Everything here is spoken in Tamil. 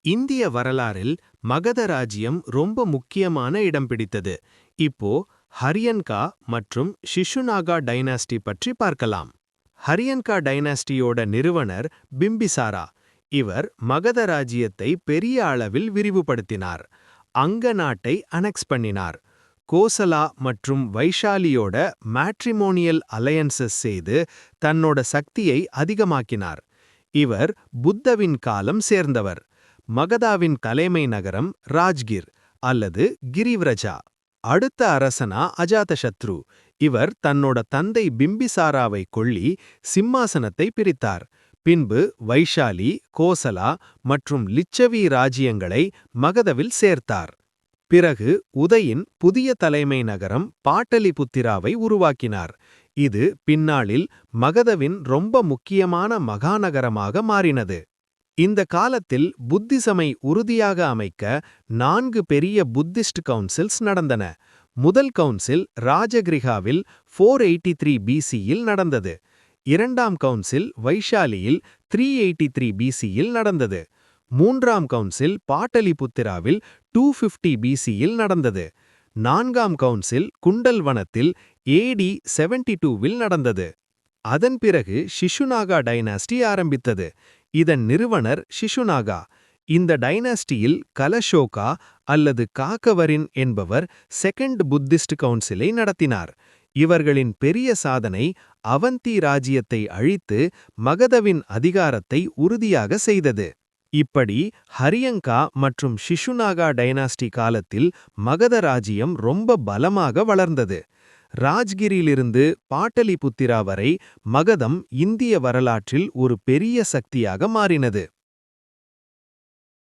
இந்திய வரலாறில் மகத ராஜ்யம் ரொம்ப முக்கியமான இடம் பிடித்தது. இப்போ ஹரியன்கா மற்றும் ஷிஷுநாகா டைனாஸ்டி பற்றி பார்க்கலாம். ஹரியன்கா டைனாஸ்டியோட நிறுவனர் பிம்பிசாரா. இவர் மகத ராஜ்யத்தை பெரிய அளவில் விரிவுபடுத்தினார். அங்க நாட்டை அனெக்ஸ் பண்ணினார். கோசலா மற்றும் வைஷாலியோட மேட்ரிமோனியல் அலையன்சஸ் செய்து தன்னோட சக்தியை அதிகமாக்கினார். இவர் புத்தவின் காலம் சேர்ந்தவர். மகதாவின் தலைமை நகரம் ராஜ்கிர் அல்லது கிரிவ்ரஜா. அடுத்த அரசனா அஜாதசத்ரு. இவர் தன்னோட தந்தை பிம்பிசாராவை கொள்ளி சிம்மாசனத்தை பிரித்தார். பின்பு வைஷாலி, கோசலா மற்றும் லிச்சவி ராஜ்யங்களை மகதவில் சேர்த்தார். பிறகு உதயின் புதிய தலைமை நகரம் பாட்டலிபுத்திராவை உருவாக்கினார். இது பின்னாளில் மகதவின் ரொம்ப முக்கியமான மகாநகரமாக மாறினது. இந்த காலத்தில் புத்திசமை உறுதியாக அமைக்க 4 பெரிய புத்திஸ்ட் கவுன்சில்ஸ் நடந்தன. முதல் கவுன்சில் ராஜகிரிகாவில் 483 பிசியில் நடந்தது. இரண்டாம் கவுன்சில் வைஷாலியில் 383 பிசியில் நடந்தது. மூன்றாம் கவுன்சில் பாட்டலிபுத்திராவில் 250 பிசியில் நடந்தது. நான்காம் கவுன்சில் குண்டல்வனத்தில் ஏடி 72வில் நடந்தது. அதன் பிறகு ஷிஷுநாகா டைனாஸ்டி ஆரம்பித்தது. இதன் நிறுவனர் ஷிஷுநாகா. இந்த டைனாஸ்டியில் கலஷோகா அல்லது காகவரின் என்பவர் செகண்ட் புத்திஸ்ட் கவுன்சிலை நடத்தினார். இவர்களின் பெரிய சாதனை அவந்தி ராஜ்யத்தை அழித்து மகதவின் அதிகாரத்தை உறுதியாக செய்தது. இப்படி ஹரியங்கா மற்றும் ஷிஷுநாகா டைனாஸ்டி காலத்தில் மகத ராஜ்யம் ரொம்ப பலமாக வளர்ந்தது. ராஜ்கிரியிலிருந்து பாட்டலிபுத்திரா வரை மகதம் இந்திய வரலாற்றில் ஒரு பெரிய சக்தியாக மாறினது.